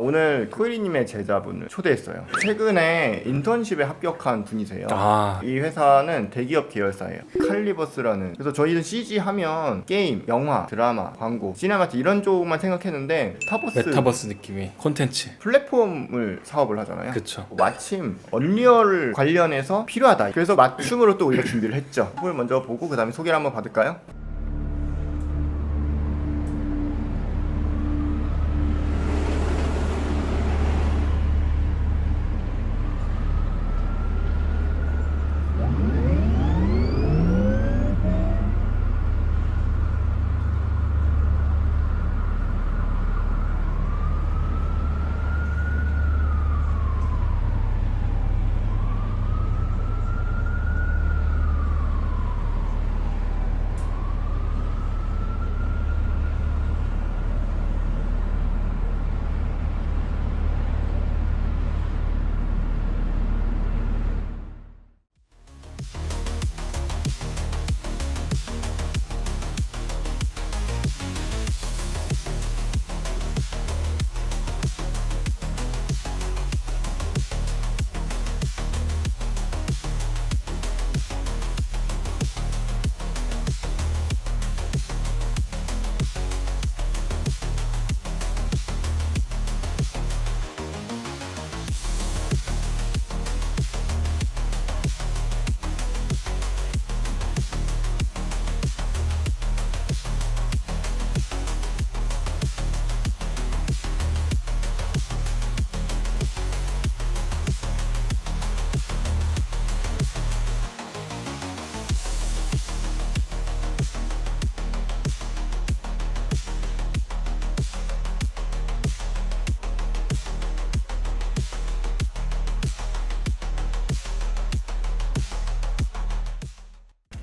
오늘 토이리님의 제자분을 초대했어요. 최근에 인턴십에 합격한 분이세요. 이 회사는 대기업 계열사예요. 칼리버스라는. 그래서 저희는 CG 하면 게임, 영화, 드라마, 광고, 시네마틱 이런 쪽만 생각했는데 메타버스 느낌의 콘텐츠 플랫폼을 사업을 하잖아요. 그쵸. 마침 언리얼 관련해서 필요하다. 그래서 맞춤으로 또 우리가 준비를 했죠. 그걸 먼저 보고 그 다음에 소개를 한번 받을까요?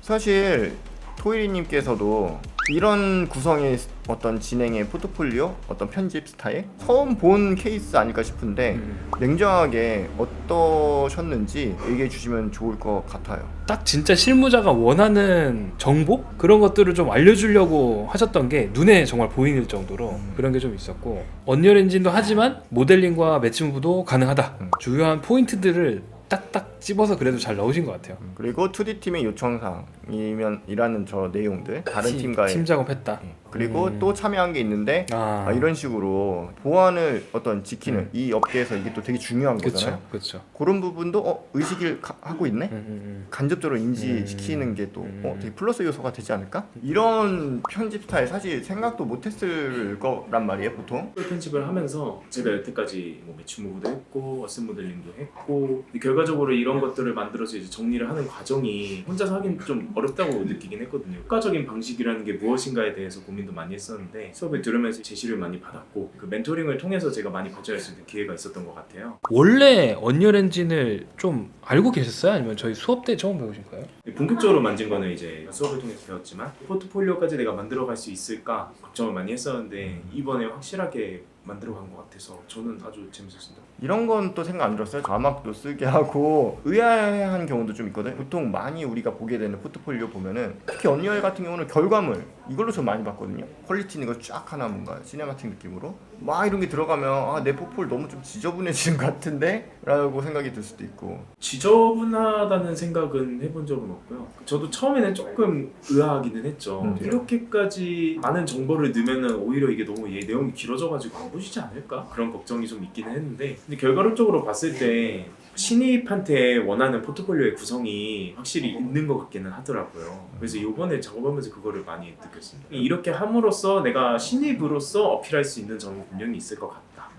사실 토이리님께서도 이런 구성의 어떤 진행의 포트폴리오, 어떤 편집 스타일 처음 본 케이스 아닐까 싶은데 냉정하게 어떠셨는지 얘기해 주시면 좋을 것 같아요. 딱 진짜 실무자가 원하는 정보? 그런 것들을 좀 알려주려고 하셨던 게 눈에 정말 보이는 정도로 그런 게 좀 있었고, 언리얼 엔진도 하지만 모델링과 매칭부도 가능하다. 주요한 포인트들을 딱딱 찝어서 그래도 잘 넣으신 것 같아요. 그리고 2D팀의 요청사항이면 이라는 저 내용들 다른 팀과의 팀 작업했다. 그리고 또 참여한 게 있는데 이런 식으로 보안을 어떤 지키는 이 업계에서 이게 또 되게 중요한 거잖아요. 그렇죠. 그런 부분도 의식을 하고 있네? 간접적으로 인지시키는 게 또 되게 플러스 요소가 되지 않을까? 이런 편집 스타일 사실 생각도 못했을 거란 말이에요 보통. 편집을 하면서 제가 여태까지 뭐 매춘 무브도 했고 어셈 모델링도 했고, 근데 결과적으로 이런 것들을 만들어서 이제 정리를 하는 과정이 혼자서 하긴 좀 어렵다고 느끼긴 했거든요. 효과적인 방식이라는 게 무엇인가에 대해서 고민도 많이 했었는데 수업을 들으면서 제시를 많이 받았고 그 멘토링을 통해서 제가 많이 발전할 수 있는 기회가 있었던 것 같아요. 원래 언리얼 엔진을 좀 알고 계셨어요? 아니면 저희 수업 때 처음 배우신 거예요? 본격적으로 만진 거는 이제 수업을 통해서 배웠지만 포트폴리오까지 내가 만들어갈 수 있을까 걱정을 많이 했었는데 이번에 확실하게 만들어간 것 같아서 저는 아주 재밌었습니다. 이런 건 또 생각 안 들었어요? 자막도 쓰게 하고 의아해한 경우도 좀 있거든. 보통 많이 우리가 보게 되는 포트폴리오 보면은 특히 언리얼 같은 경우는 결과물 이걸로 좀 많이 봤거든요. 퀄리티 있는 거 쫙 하나 뭔가 시네마틱 느낌으로 막 이런 게 들어가면 내 포폴 너무 좀 지저분해지는 것 같은데? 라고 생각이 들 수도 있고. 지저분하다는 생각은 해본 적은 없고요. 저도 처음에는 조금 의아하기는 했죠. 이렇게까지 많은 정보를 넣으면 오히려 이게 너무 내용이 길어져가지고 안 보시지 않을까? 그런 걱정이 좀 있기는 했는데, 근데 결과론적으로 봤을 때 신입한테 원하는 포트폴리오의 구성이 확실히 있는 것 같기는 하더라고요. 그래서 이번에 작업하면서 그거를 많이 느꼈습니다. 이렇게 함으로써 내가 신입으로서 어필할 수 있는 점은 분명히 있을 것 같다.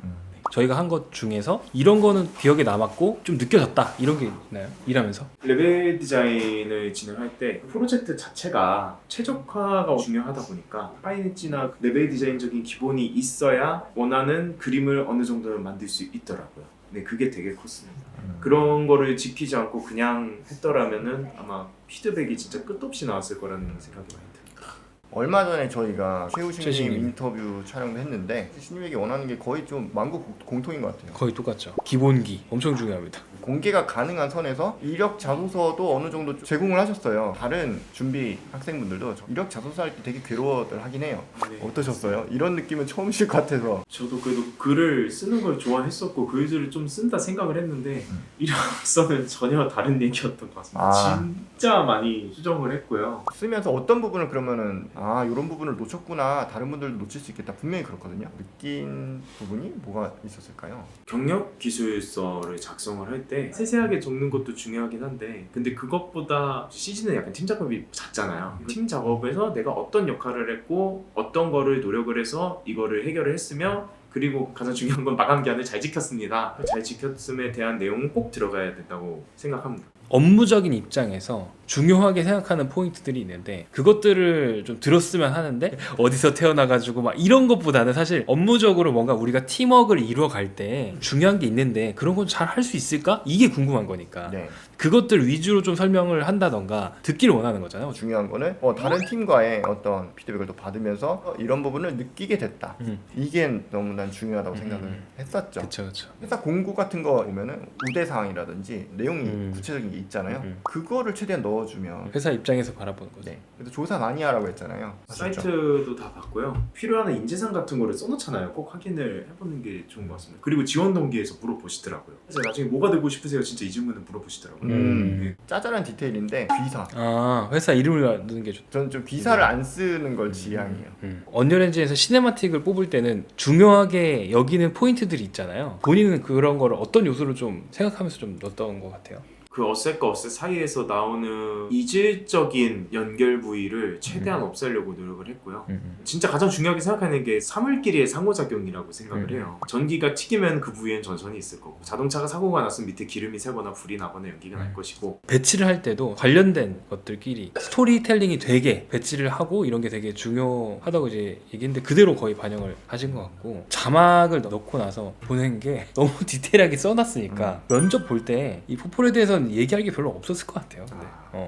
저희가 한 것 중에서 이런 거는 기억에 남았고 좀 느껴졌다 이런 게 있나요? 일하면서? 레벨 디자인을 진행할 때 프로젝트 자체가 최적화가 중요하다 보니까 파이니지나 레벨 디자인적인 기본이 있어야 원하는 그림을 어느 정도는 만들 수 있더라고요. 네, 그게 되게 컸습니다. 그런 거를 지키지 않고 그냥 했더라면은 아마 피드백이 진짜 끝없이 나왔을 거라는 생각이 많이 듭니다. 얼마 전에 저희가 최우신님 최우신님. 인터뷰 촬영도 했는데 신님에게 원하는 게 거의 좀 만국 공통인 것 같아요. 거의 똑같죠. 기본기 엄청 중요합니다. 공개가 가능한 선에서 이력 자소서도 어느 정도 제공을 하셨어요. 다른 준비 학생분들도 이력 자소서 할 때 되게 괴로워들 하긴 해요. 네. 어떠셨어요? 이런 느낌은 처음이실 것 같아서. 저도 그래도 글을 쓰는 걸 좋아했었고 글들을 좀 쓴다 생각을 했는데 이력서는 전혀 다른 얘기였던 것 같습니다. 아. 진짜 많이 수정을 했고요. 쓰면서 어떤 부분을 그러면은 아 이런 부분을 놓쳤구나 다른 분들도 놓칠 수 있겠다 분명히 그렇거든요. 느낀 부분이 뭐가 있었을까요? 경력 기술서를 작성을 할 때 세세하게 적는 것도 중요하긴 한데 근데 그것보다 시즌은 약간 팀 작업이 잦잖아요. 팀 작업에서 내가 어떤 역할을 했고 어떤 거를 노력을 해서 이거를 해결을 했으며 그리고 가장 중요한 건 마감 기한을 잘 지켰습니다. 잘 지켰음에 대한 내용은 꼭 들어가야 된다고 생각합니다. 업무적인 입장에서 중요하게 생각하는 포인트들이 있는데 그것들을 좀 들었으면 하는데 어디서 태어나가지고 막 이런 것보다는 사실 업무적으로 뭔가 우리가 팀워크를 이루어갈 때 중요한 게 있는데 그런 건 잘 할 수 있을까? 이게 궁금한 거니까 네. 그것들 위주로 좀 설명을 한다던가 듣기를 원하는 거잖아요. 중요한 거는 다른 팀과의 어떤 피드백을 또 받으면서 이런 부분을 느끼게 됐다. 이게 너무나 중요하다고 생각을 했었죠. 그렇죠, 그렇죠. 회사 공고 같은 거 보면은 우대 사항이라든지 내용이 음. 구체적인 게 있잖아요. 음. 그거를 최대한 넣어주면. 회사 입장에서 바라보는 거죠. 네. 그래서 조사 많이 하라고 했잖아요. 사이트도 다 봤고요. 필요한 인재상 같은 거를 써놓잖아요. 꼭 확인을 해보는 게 좋은 것 같습니다. 그리고 지원 동기에서 물어보시더라고요. 그래서 나중에 뭐가 되고 싶으세요? 진짜 이 질문을 물어보시더라고요. 네. 짜잘한 디테일인데 귀사. 아, 회사 이름을 넣는 게 좋다. 저는 좀 귀사를 안 쓰는 걸 지향해요. 언리얼엔진에서 시네마틱을 뽑을 때는 중요하게 여기는 포인트들이 있잖아요. 본인은 그런 거를 어떤 요소를 좀 생각하면서 좀 넣었던 것 같아요. 그 어셋과 어셋 사이에서 나오는 이질적인 연결 부위를 최대한 없애려고 노력을 했고요. 진짜 가장 중요하게 생각하는 게 사물끼리의 상호작용이라고 생각을 해요. 전기가 튀기면 그 부위엔 전선이 있을 거고 자동차가 사고가 났으면 밑에 기름이 새거나 불이 나거나 연기가 날 것이고 배치를 할 때도 관련된 것들끼리 스토리텔링이 되게 배치를 하고 이런 게 되게 중요하다고 이제 얘기했는데 그대로 거의 반영을 하신 것 같고 자막을 넣고 나서 보낸 게 너무 디테일하게 써놨으니까 면접 볼 때 이 포폴에 대해서는 얘기할 게 별로 없었을 것 같아요. 근데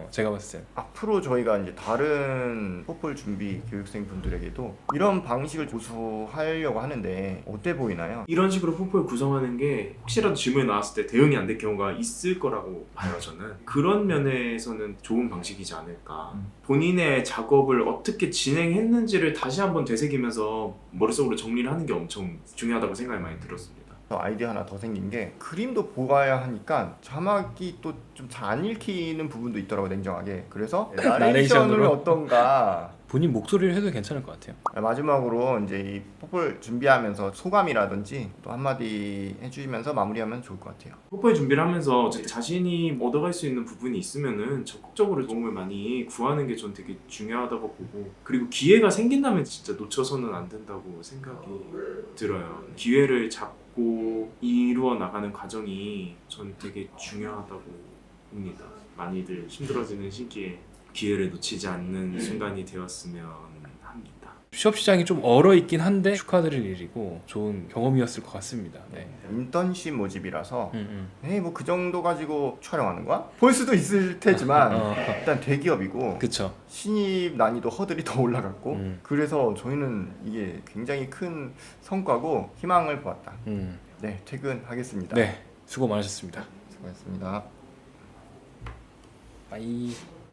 제가 봤을 때 앞으로 저희가 이제 다른 포폴 준비 교육생 분들에게도 이런 방식을 고수하려고 하는데 어때 보이나요? 이런 식으로 포폴 구성하는 게 혹시라도 질문이 나왔을 때 대응이 안 될 경우가 있을 거라고 봐요. 저는 그런 면에서는 좋은 방식이지 않을까. 본인의 작업을 어떻게 진행했는지를 다시 한번 되새기면서 머릿속으로 정리를 하는 게 엄청 중요하다고 생각이 많이 들었습니다. 아이디어 하나 더 생긴 게 그림도 보아야 하니까 자막이 또 좀 잘 안 읽히는 부분도 있더라고 냉정하게. 그래서 나레이션을 나레이션으로? 어떤가. 본인 목소리를 해도 괜찮을 것 같아요. 마지막으로 이제 이 포폴 준비하면서 소감이라든지 또 한마디 해주시면서 마무리하면 좋을 것 같아요. 포폴 준비를 하면서 자신이 얻어갈 수 있는 부분이 있으면은 적극적으로 도움을 많이 구하는 게 전 되게 중요하다고 보고 그리고 기회가 생긴다면 진짜 놓쳐서는 안 된다고 생각이 들어요. 기회를 잡고 이루어 나가는 과정이 전 되게 중요하다고 봅니다. 많이들 힘들어지는 시기에 기회를 놓치지 않는 순간이 되었으면 합니다. 취업 시장이 좀 얼어 있긴 한데 축하드릴 일이고 좋은 경험이었을 것 같습니다. 네. 인턴십 모집이라서 에이 뭐 그 정도 가지고 촬영하는 거야? 볼 수도 있을 테지만 일단 대기업이고 그쵸. 신입 난이도 허들이 더 올라갔고 그래서 저희는 이게 굉장히 큰 성과고 희망을 보았다. 네, 퇴근하겠습니다. 네, 수고 많으셨습니다. 수고하셨습니다. 빠이.